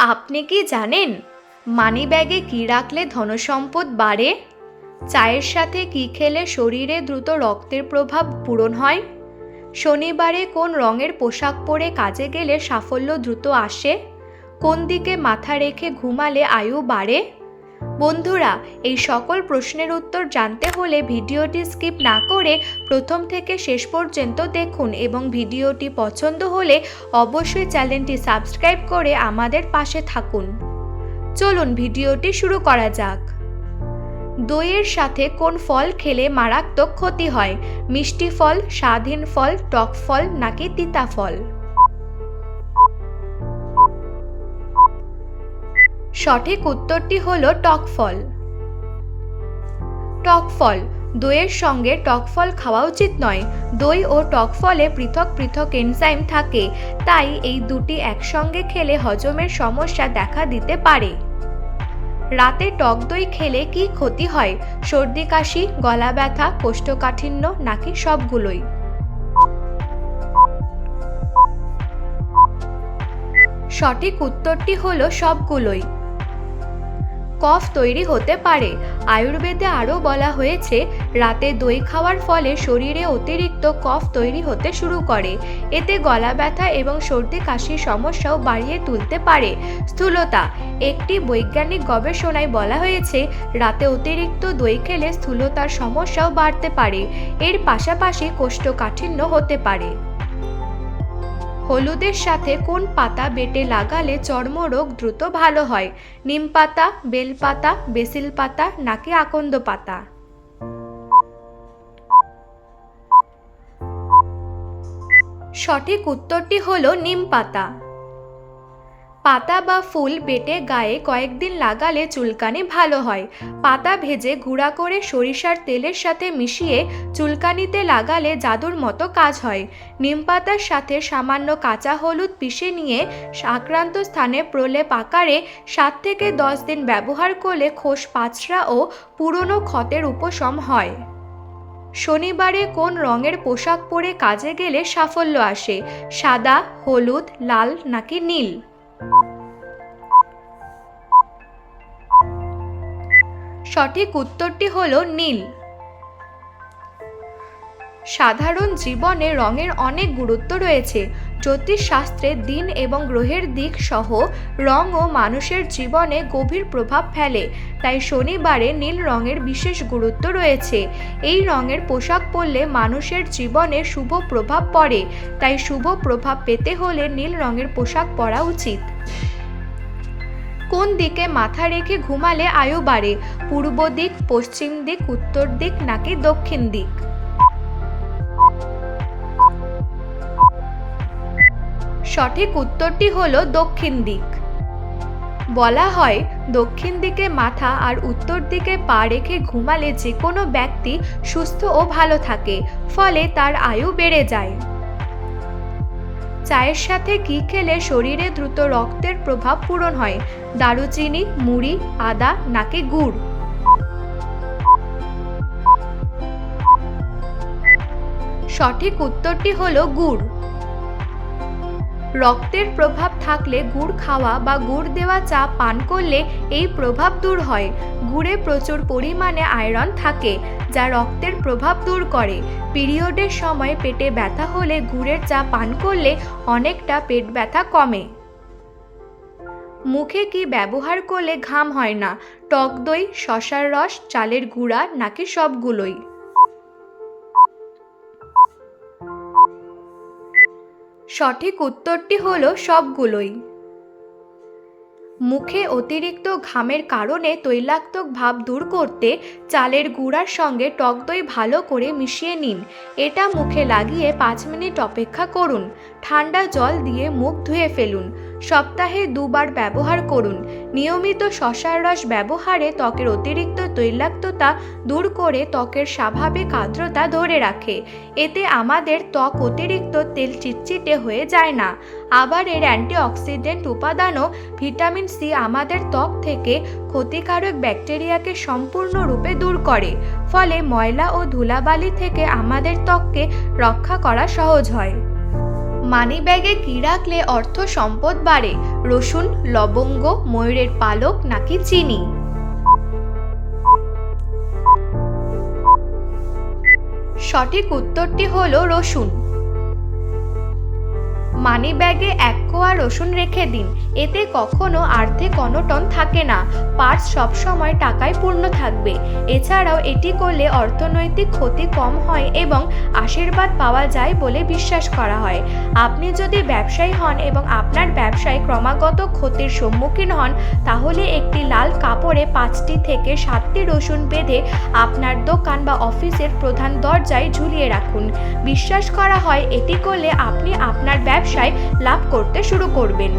আপনি কি জানেন মানিব্যাগে কী রাখলে ধনসম্পদ বাড়ে? চায়ের সাথে কী খেলে শরীরে দ্রুত রক্তের প্রভাব পূরণ হয়? শনিবারে কোন রঙের পোশাক পরে কাজে গেলে সাফল্য দ্রুত আসে? কোন দিকে মাথা রেখে ঘুমালে আয়ু বাড়ে? বন্ধুরা, এই সকল প্রশ্নের উত্তর জানতে হলে ভিডিওটি স্কিপ না করে প্রথম থেকে শেষ পর্যন্ত দেখুন এবং ভিডিওটি পছন্দ হলে অবশ্যই চ্যানেলটি সাবস্ক্রাইব করে আমাদের পাশে থাকুন। চলুন ভিডিওটি শুরু করা যাক। দইয়ের সাথে কোন ফল খেলে মারাত্মক ক্ষতি হয়? মিষ্টি ফল, স্বাদহীন ফল, টক ফল নাকি তিতা ফল? সঠিক উত্তরটি হলো টক ফল। টক ফল। দইয়ের সঙ্গে টক ফল খাওয়া উচিত নয়। দই ও টক ফলে পৃথক পৃথক এনজাইম থাকে, তাই এই দুটি একসঙ্গে খেলে হজমের সমস্যা দেখা দিতে পারে। রাতে টক দই খেলে কি ক্ষতি হয়? সর্দি কাশি, গলা ব্যথা, কোষ্ঠকাঠিন্য নাকি সবগুলোই? সঠিক উত্তরটি হলো সবগুলোই। কফ তৈরি হতে পারে। আয়ুর্বেদে আরও বলা হয়েছে রাতে দই খাওয়ার ফলে শরীরে অতিরিক্ত কফ তৈরি হতে শুরু করে। এতে গলা ব্যথা এবং সর্দি কাশির সমস্যাও বাড়িয়ে তুলতে পারে। স্থূলতা। একটি বৈজ্ঞানিক গবেষণায় বলা হয়েছে রাতে অতিরিক্ত দই খেলে স্থূলতার সমস্যাও বাড়তে পারে। এর পাশাপাশি কোষ্ঠকাঠিন্য হতে পারে। হলুদের সাথে কোন পাতা বেটে লাগালে চর্মরোগ দ্রুত ভালো হয়? নিম পাতা, বেল পাতা, বেসিল পাতা নাকি আকন্দ পাতা? সঠিক উত্তরটি হলো নিম পাতা। পাতা বা ফুল বেটে গায়ে কয়েকদিন লাগালে চুলকানি ভালো হয়। পাতা ভেজে গুঁড়া করে সরিষার তেলের সাথে মিশিয়ে চুলকানিতে লাগালে জাদুর মতো কাজ হয়। নিম পাতার সাথে সামান্য কাঁচা হলুদ পিষে নিয়ে আক্রান্ত স্থানে প্রলেপ আকারে 7 থেকে 10 দিন ব্যবহার করলে খোস পাঁচড়া ও পুরনো ক্ষতের উপশম হয়। শনিবারে কোন রঙের পোশাক পরে কাজে গেলে সাফল্য আসে? সাদা, হলুদ, লাল নাকি নীল? সঠিক উত্তরটি হলো নীল। সাধারণ জীবনে রঙের অনেক গুরুত্ব রয়েছে। জ্যোতিষশাস্ত্রে দিন এবং গ্রহের দিক সহ রঙও মানুষের জীবনে গভীর প্রভাব ফেলে, তাই শনিবারে নীল রঙের বিশেষ গুরুত্ব রয়েছে। এই রঙের পোশাক পরলে মানুষের জীবনে শুভ প্রভাব পড়ে, তাই শুভ প্রভাব পেতে হলে নীল রঙের পোশাক পরা উচিত। কোন দিকে মাথা রেখে ঘুমালে আয়ু বাড়ে? পূর্ব দিক, পশ্চিম দিক, উত্তর দিক নাকি দক্ষিণ দিক? সঠিক উত্তরটি হলো দক্ষিণ দিক। বলা হয় দক্ষিণ দিকে মাথা আর উত্তর দিকে পা রেখে ঘুমালে যে কোনো ব্যক্তি সুস্থ ও ভালো থাকে, ফলে তার আয়ু বেড়ে যায়। চায়ের সাথে কি খেলে শরীরে দ্রুত রক্তের প্রভাব পূরণ হয়? দারুচিনি, মুড়ি, আদা নাকি গুড়? সঠিক উত্তরটি হলো গুড়। রক্তের প্রভাব থাকলে গুড় খাওয়া বা গুড় দেওয়া চা পান করলে এই প্রভাব দূর হয়। গুড়ে প্রচুর পরিমাণে আয়রন থাকে, যা রক্তের প্রভাব দূর করে। পিরিয়ডের সময় পেটে ব্যথা হলে গুড়ের চা পান করলে অনেকটা পেট ব্যথা কমে। মুখে কি ব্যবহার করলে ঘাম হয় না? টক দই, শসার রস, চালের গুঁড়া নাকি সবগুলোই? সঠিক উত্তরটি হলো সবগুলোই। মুখে অতিরিক্ত ঘামের কারণে তৈলাক্ত ভাব দূর করতে চালের গুঁড়ার সঙ্গে টক দই ভালো করে মিশিয়ে নিন। এটা মুখে লাগিয়ে 5 মিনিট অপেক্ষা করুন। ঠান্ডা জল দিয়ে মুখ ধুয়ে ফেলুন। সপ্তাহে 2 বার ব্যবহার করুন। নিয়মিত শসার রস ব্যবহারে ত্বকের অতিরিক্ত তৈলাক্ততা দূর করে ত্বকের স্বাভাবিক আর্দ্রতা ধরে রাখে। এতে আমাদের ত্বক অতিরিক্ত তেল চিটচিটে হয়ে যায় না। আবার এর অ্যান্টিঅক্সিডেন্ট উপাদানও ভিটামিন সি আমাদের ত্বক থেকে ক্ষতিকারক ব্যাকটেরিয়াকে সম্পূর্ণরূপে দূর করে, ফলে ময়লা ও ধুলাবালি থেকে আমাদের ত্বককে রক্ষা করা সহজ হয়। মানিব্যাগে কি রাখলে অর্থ সম্পদ বাড়ে? রসুন, লবঙ্গ, ময়ূরের পালক নাকি চিনি? সঠিক উত্তরটি হলো রসুন। মানিব্যাগে 1 কোয়া রসুন রেখে দিন, এতে কখনো আর্থিক অনটন থাকে না, পার্স সবসময় টাকায় পূর্ণ থাকবে। এছাড়াও এটি করলে অর্থনৈতিক ক্ষতি কম হয় এবং আশীর্বাদ পাওয়া যায় বলে বিশ্বাস করা হয়। আপনি যদি ব্যবসায়ী হন এবং আপনার ব্যবসায় ক্রমাগত ক্ষতির সম্মুখীন হন, তাহলে একটি লাল কাপড়ে 5টি থেকে 7টি রসুন বেঁধে আপনার দোকান বা অফিসের প্রধান দরজায় ঝুলিয়ে রাখুন। বিশ্বাস করা হয় এটি করলে আপনি আপনার ব্যবসায় লাভ করতে শুরু করবেন।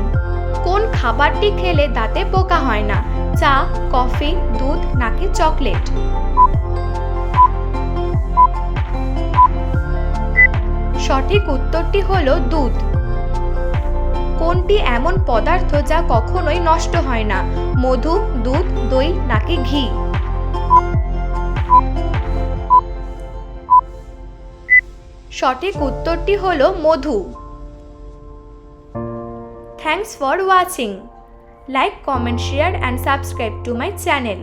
কোন খাবারটি খেলে দাঁতে পোকা হয় না? চা, কফি, দুধ নাকি চকলেট? সঠিক উত্তরটি হলো দুধ। কোনটি এমন পদার্থ যা কখনোই নষ্ট হয় না? মধু, দুধ, দই নাকি ঘি? সঠিক উত্তরটি হলো মধু। Thanks for watching. Like, comment, share and subscribe to my channel.